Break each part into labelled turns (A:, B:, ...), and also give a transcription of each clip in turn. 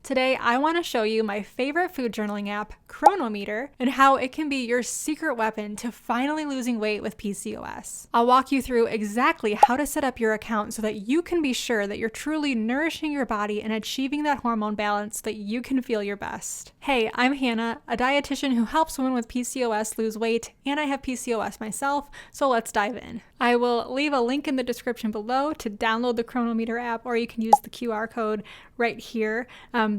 A: Today, I want to show you my favorite food journaling app, Cronometer, and how it can be your secret weapon to finally losing weight with PCOS. I'll walk you through exactly how to set up your account so that you can be sure that you're truly nourishing your body and achieving that hormone balance so that you can feel your best. Hey, I'm Hannah, a dietitian who helps women with PCOS lose weight, and I have PCOS myself, so let's dive in. I will leave a link in the description below to download the Cronometer app, or you can use the QR code right here.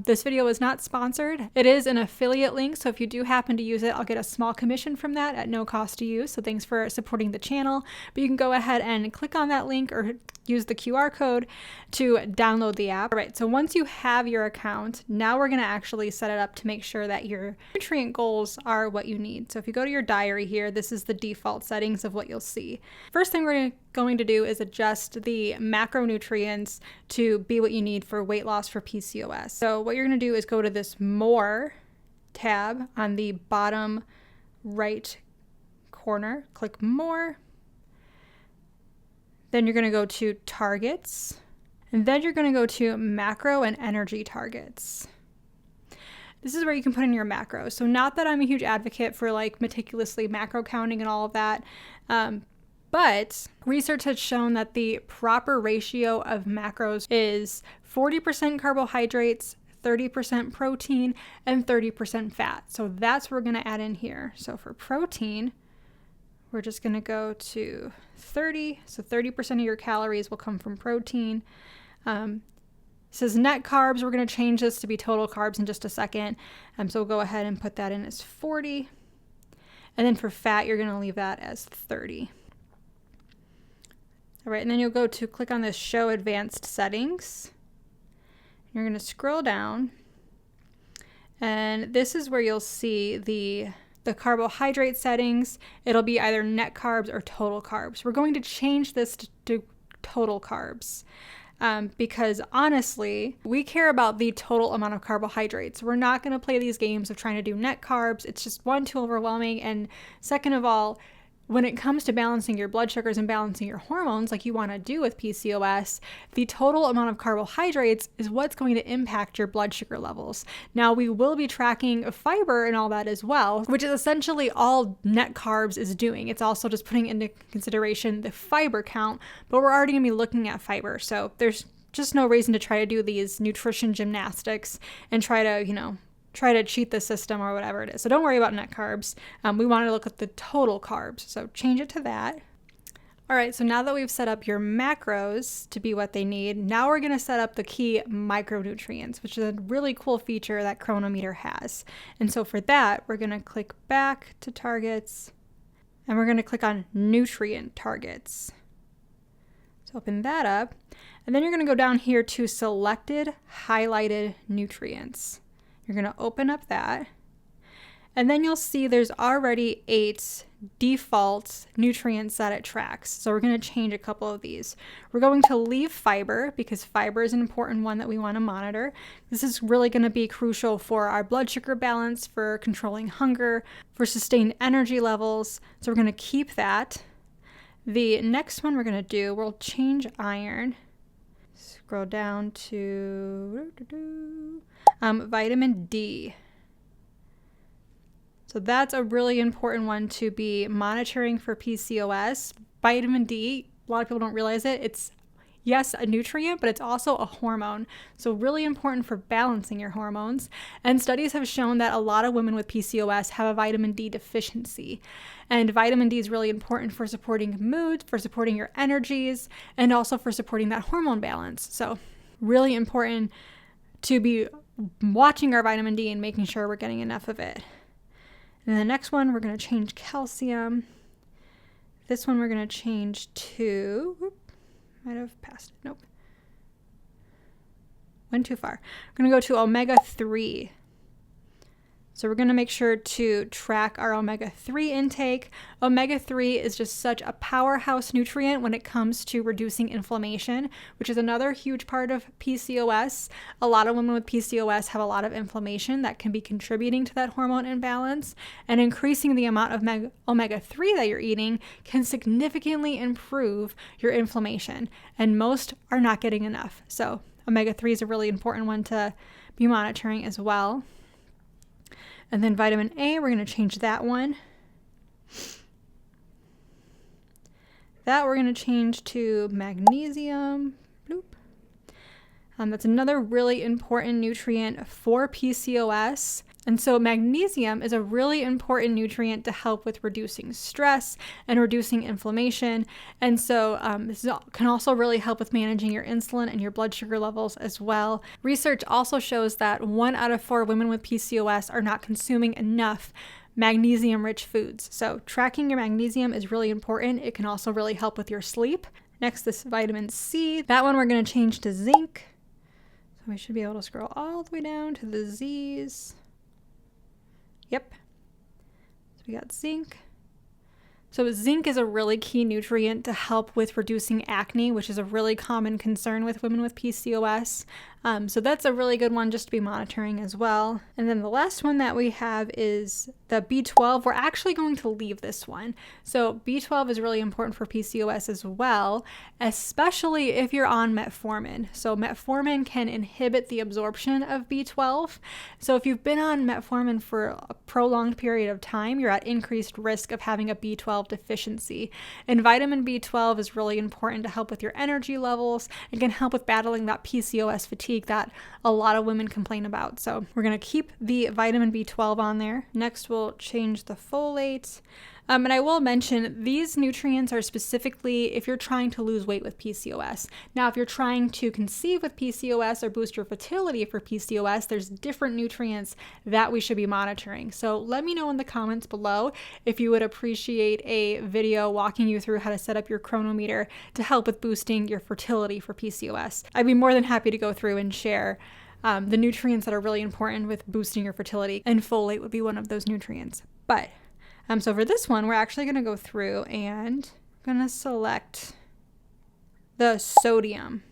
A: This video is not sponsored. It is an affiliate link, so if you do happen to use it, I'll get a small commission from that at no cost to you, so thanks for supporting the channel. But you can go ahead and click on that link or use the QR code to download the app. All right, so once you have your account, now we're gonna actually set it up to make sure that your nutrient goals are what you need. So if you go to your diary here, this is the default settings of what you'll see. First thing we're going to do is adjust the macronutrients to be what you need for weight loss for PCOS. So what you're gonna do is go to this More tab on the bottom right corner, click More. Then you're going to go to Targets, and then you're going to go to Macro and Energy Targets. This is where you can put in your macros. So not that I'm a huge advocate for like meticulously macro counting and all of that, but research has shown that the proper ratio of macros is 40% carbohydrates, 30% protein, and 30% fat. So that's what we're going to add in here. So for protein, we're just going to go to 30. So 30% of your calories will come from protein. It says net carbs. We're going to change this to be total carbs in just a second. So we'll go ahead and put that in as 40. And then for fat, you're going to leave that as 30. All right, and then you'll go to click on this Show Advanced Settings. You're going to scroll down. And this is where you'll see the carbohydrate settings. It'll be either net carbs or total carbs. We're going to change this to total carbs because honestly, we care about the total amount of carbohydrates. We're not going to play these games of trying to do net carbs. It's just one, too overwhelming. And second of all, when it comes to balancing your blood sugars and balancing your hormones like you want to do with PCOS, the total amount of carbohydrates is what's going to impact your blood sugar levels. Now, we will be tracking fiber and all that as well, which is essentially all net carbs is doing. It's also just putting into consideration the fiber count, but we're already going to be looking at fiber. So there's just no reason to try to do these nutrition gymnastics and try to cheat the system or whatever it is. So don't worry about net carbs. We want to look at the total carbs. So change it to that. All right, so now that we've set up your macros to be what they need, now we're going to set up the key micronutrients, which is a really cool feature that Cronometer has. And so for that, we're going to click back to Targets, and we're going to click on Nutrient Targets. So open that up, and then you're going to go down here to Selected Highlighted Nutrients. You're going to open up that, and then you'll see there's already 8 default nutrients that it tracks. So we're going to change a couple of these. We're going to leave fiber because fiber is an important one that we want to monitor. This is really going to be crucial for our blood sugar balance, for controlling hunger, for sustained energy levels. So we're going to keep that. The next one we're going to do, we'll change iron. Scroll down to vitamin D. So that's a really important one to be monitoring for PCOS. Vitamin D, a lot of people don't realize it. It's, yes, a nutrient, but it's also a hormone. So really important for balancing your hormones. And studies have shown that a lot of women with PCOS have a vitamin D deficiency. And vitamin D is really important for supporting mood, for supporting your energies, and also for supporting that hormone balance. So really important to be watching our vitamin D and making sure we're getting enough of it. And the next one, we're going to change calcium. This one we're going to change to, might have passed it, nope. Went too far. We're going to go to omega-3. So we're going to make sure to track our omega-3 intake. Omega-3 is just such a powerhouse nutrient when it comes to reducing inflammation, which is another huge part of PCOS. A lot of women with PCOS have a lot of inflammation that can be contributing to that hormone imbalance, and increasing the amount of omega-3 that you're eating can significantly improve your inflammation, and most are not getting enough. So omega-3 is a really important one to be monitoring as well. And then vitamin A, we're going to change that one. That we're going to change to magnesium. Bloop. That's another really important nutrient for PCOS. And so magnesium is a really important nutrient to help with reducing stress and reducing inflammation. And so this can also really help with managing your insulin and your blood sugar levels as well. Research also shows that 1 out of 4 women with PCOS are not consuming enough magnesium-rich foods. So tracking your magnesium is really important. It can also really help with your sleep. Next, this vitamin C. That one we're going to change to zinc. So we should be able to scroll all the way down to the Z's. Yep. So we got zinc. So zinc is a really key nutrient to help with reducing acne, which is a really common concern with women with PCOS. So that's a really good one just to be monitoring as well. And then the last one that we have is the B12. We're actually going to leave this one. So B12 is really important for PCOS as well, especially if you're on metformin. So metformin can inhibit the absorption of B12. So if you've been on metformin for a prolonged period of time, you're at increased risk of having a B12 deficiency. And vitamin B12 is really important to help with your energy levels and can help with battling that PCOS fatigue that a lot of women complain about. So we're going to keep the vitamin B12 on there. Next, we'll change the folate. And I will mention these nutrients are specifically if you're trying to lose weight with PCOS. Now, if you're trying to conceive with PCOS or boost your fertility for PCOS, there's different nutrients that we should be monitoring. So let me know in the comments below if you would appreciate a video walking you through how to set up your Cronometer to help with boosting your fertility for PCOS. I'd be more than happy to go through and share the nutrients that are really important with boosting your fertility, and folate would be one of those nutrients. But so for this one, we're actually going to go through and going to select the sodium.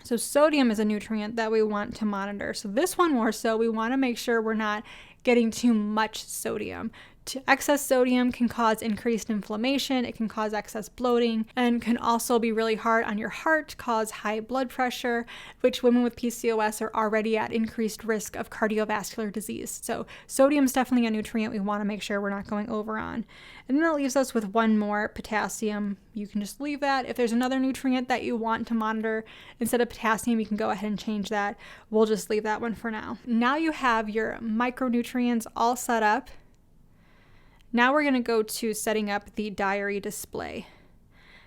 A: So sodium is a nutrient that we want to monitor. So this one more so, we want to make sure we're not getting too much sodium. Excess sodium can cause increased inflammation, it can cause excess bloating, and can also be really hard on your heart, cause high blood pressure, which women with PCOS are already at increased risk of cardiovascular disease. So sodium is definitely a nutrient we want to make sure we're not going over on. And then that leaves us with one more, potassium. You can just leave that. If there's another nutrient that you want to monitor instead of potassium, you can go ahead and change that. We'll just leave that one for now. Now you have your micronutrients all set up. Now we're going to go to setting up the diary display,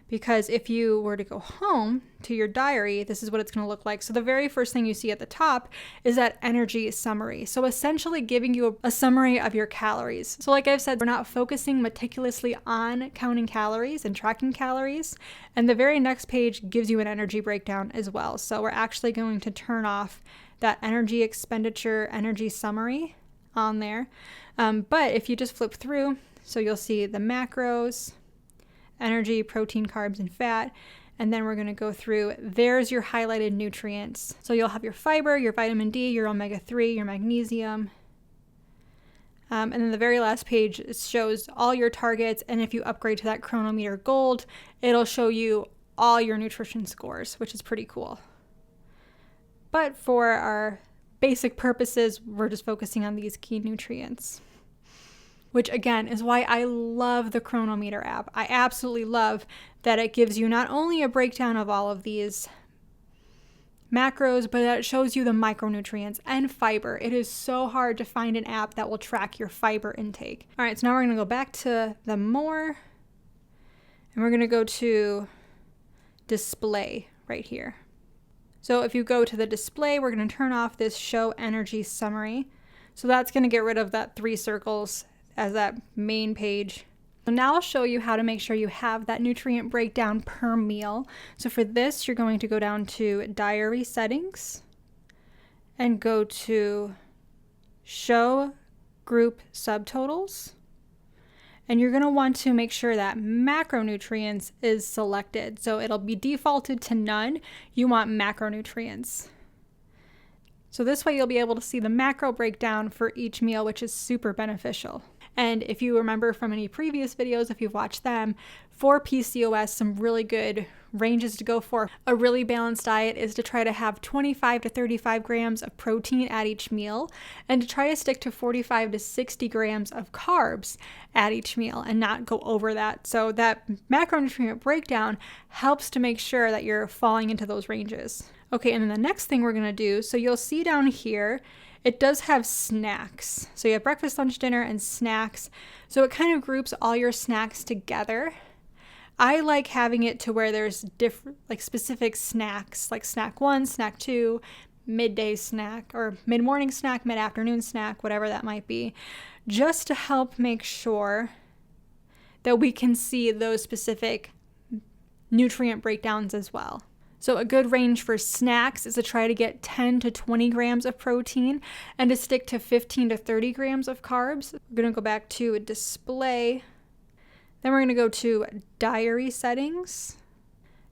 A: because if you were to go home to your diary, this is what it's going to look like. So the very first thing you see at the top is that energy summary. So essentially giving you a summary of your calories. So like I've said, we're not focusing meticulously on counting calories and tracking calories. And the very next page gives you an energy breakdown as well. So we're actually going to turn off that energy expenditure, energy summary on there. But if you just flip through, so you'll see the macros, energy, protein, carbs, and fat. And then we're going to go through, there's your highlighted nutrients. So you'll have your fiber, your vitamin D, your omega-3, your magnesium. And then the very last page shows all your targets. And if you upgrade to that Cronometer Gold, it'll show you all your nutrition scores, which is pretty cool. But for our basic purposes, we're just focusing on these key nutrients, which again is why I love the Cronometer app. I absolutely love that it gives you not only a breakdown of all of these macros, but that it shows you the micronutrients and fiber. It is so hard to find an app that will track your fiber intake. All right, so now we're going to go back to the more, and we're going to go to display right here. So if you go to the display, we're going to turn off this show energy summary. So that's going to get rid of that 3 circles as that main page. So now I'll show you how to make sure you have that nutrient breakdown per meal. So for this, you're going to go down to diary settings and go to show group subtotals. And you're going to want to make sure that macronutrients is selected. So it'll be defaulted to none. You want macronutrients. So this way you'll be able to see the macro breakdown for each meal, which is super beneficial. And if you remember from any previous videos, if you've watched them, for PCOS, some really good ranges to go for a really balanced diet is to try to have 25 to 35 grams of protein at each meal, and to try to stick to 45 to 60 grams of carbs at each meal and not go over that. So that macronutrient breakdown helps to make sure that you're falling into those ranges. Okay, and then the next thing we're going to do, so you'll see down here, it does have snacks. So you have breakfast, lunch, dinner, and snacks. So it kind of groups all your snacks together. I like having it to where there's different, like specific snacks, like snack 1, snack 2, midday snack, or mid-morning snack, mid-afternoon snack, whatever that might be, just to help make sure that we can see those specific nutrient breakdowns as well. So a good range for snacks is to try to get 10 to 20 grams of protein and to stick to 15 to 30 grams of carbs. We're going to go back to display. Then we're going to go to diary settings.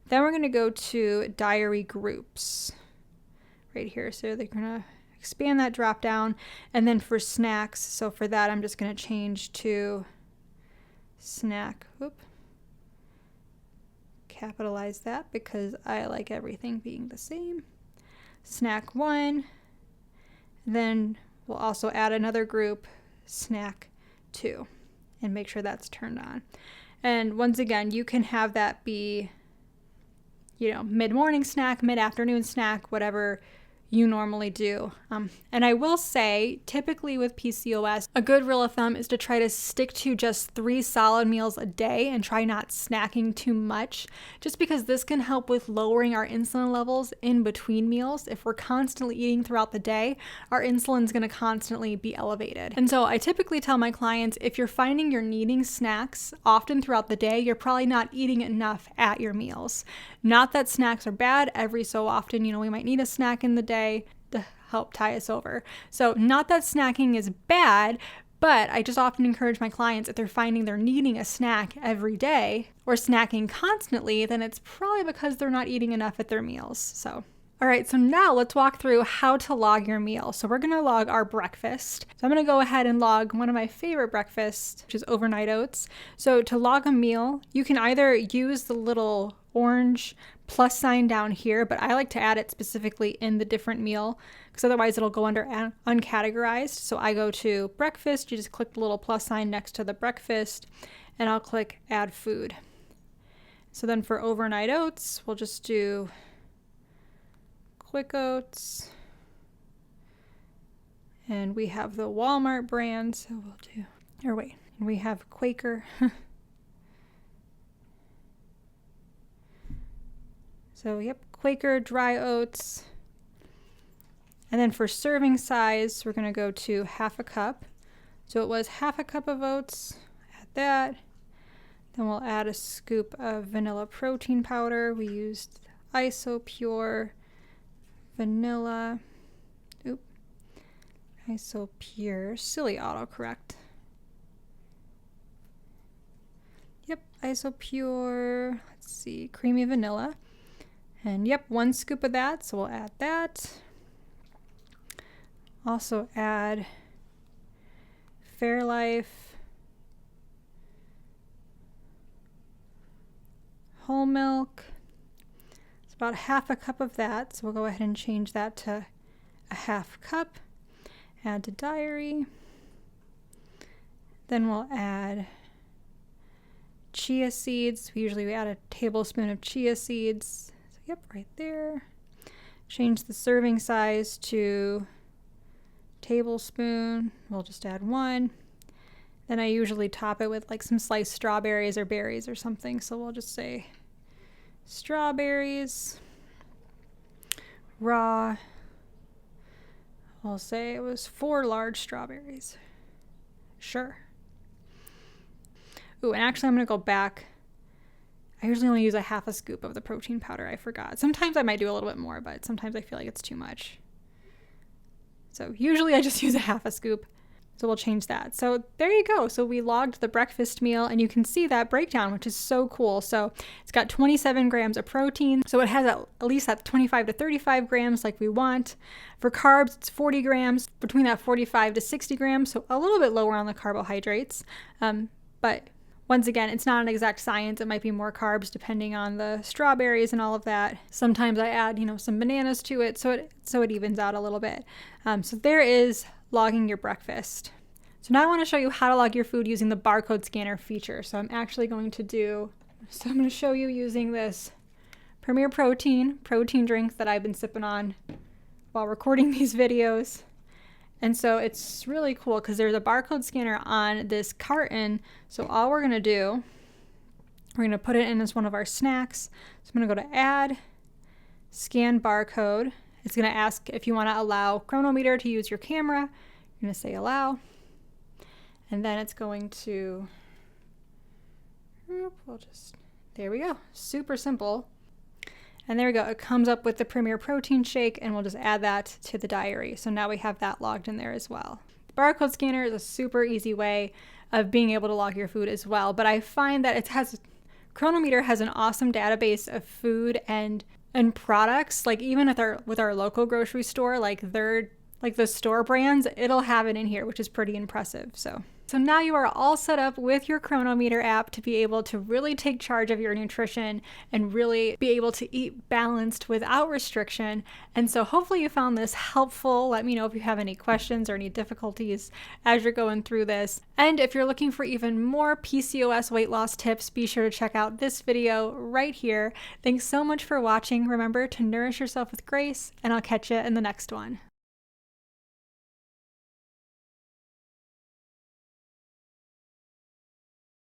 A: Then we're going to go to diary groups right here. So they're going to expand that drop down. And then for snacks, so for that, I'm just going to change to snack. Capitalize that because I like everything being the same. Snack 1. Then we'll also add another group, snack 2, and make sure that's turned on. And once again, you can have that be, mid-morning snack, mid-afternoon snack, whatever you normally do. And I will say, typically with PCOS, a good rule of thumb is to try to stick to just 3 solid meals a day and try not snacking too much, just because this can help with lowering our insulin levels in between meals. If we're constantly eating throughout the day, our insulin is going to constantly be elevated. And so I typically tell my clients, if you're finding you're needing snacks often throughout the day, you're probably not eating enough at your meals. Not that snacks are bad. Every so often, we might need a snack in the day to help tie us over. So not that snacking is bad, but I just often encourage my clients, if they're finding they're needing a snack every day or snacking constantly, then it's probably because they're not eating enough at their meals. So, all right, so now let's walk through how to log your meal. So we're going to log our breakfast. So I'm going to go ahead and log one of my favorite breakfasts, which is overnight oats. So to log a meal, you can either use the little orange plus sign down here, but I like to add it specifically in the different meal because otherwise it'll go under uncategorized. So I go to breakfast, you just click the little plus sign next to the breakfast, and I'll click add food. So then for overnight oats, we'll just do Quick Oats. And we have the Walmart brand, so we'll do, and we have Quaker. So, Quaker dry oats. And then for serving size, we're going to go to half a cup. So it was half a cup of oats, add that. Then we'll add a scoop of vanilla protein powder. We used IsoPure vanilla. IsoPure, silly autocorrect. IsoPure, let's see, creamy vanilla. And 1 scoop of that, so we'll add that. Also add Fairlife whole milk. It's about half a cup of that, so we'll go ahead and change that to a half cup. Add to diary. Then we'll add chia seeds. Usually we add a tablespoon of chia seeds. Right there. Change the serving size to tablespoon. We'll just add 1. Then I usually top it with like some sliced strawberries or berries or something. So we'll just say strawberries, raw. We'll say it was 4 large strawberries. Sure. Ooh, and actually I'm going to go back. I usually only use a half a scoop of the protein powder. I forgot. Sometimes I might do a little bit more, but sometimes I feel like it's too much. So usually I just use a half a scoop. So we'll change that. So there you go. So we logged the breakfast meal and you can see that breakdown, which is so cool. So it's got 27 grams of protein. So it has at least that 25 to 35 grams like we want. For carbs, it's 40 grams, between that 45 to 60 grams. So a little bit lower on the carbohydrates. But Once again, it's not an exact science. It might be more carbs depending on the strawberries and all of that. Sometimes I add, some bananas to it, so it evens out a little bit. So there is logging your breakfast. So now I want to show you how to log your food using the barcode scanner feature. So I'm going to show you using this Premier protein drink that I've been sipping on while recording these videos. And so it's really cool because there's a barcode scanner on this carton. So all we're going to do, we're going to put it in as one of our snacks. So I'm going to go to add, scan barcode. It's going to ask if you want to allow Cronometer to use your camera. You're going to say allow. And then it's going to, there we go. Super simple. And there we go. It comes up with the Premier Protein Shake, and we'll just add that to the diary. So now we have that logged in there as well. The barcode scanner is a super easy way of being able to log your food as well. But I find that Cronometer has an awesome database of food and products. Like even with our local grocery store, like the store brands, it'll have it in here, which is pretty impressive. So now you are all set up with your Cronometer app to be able to really take charge of your nutrition and really be able to eat balanced without restriction. And so hopefully you found this helpful. Let me know if you have any questions or any difficulties as you're going through this. And if you're looking for even more PCOS weight loss tips, be sure to check out this video right here. Thanks so much for watching. Remember to nourish yourself with grace, and I'll catch you in the next one.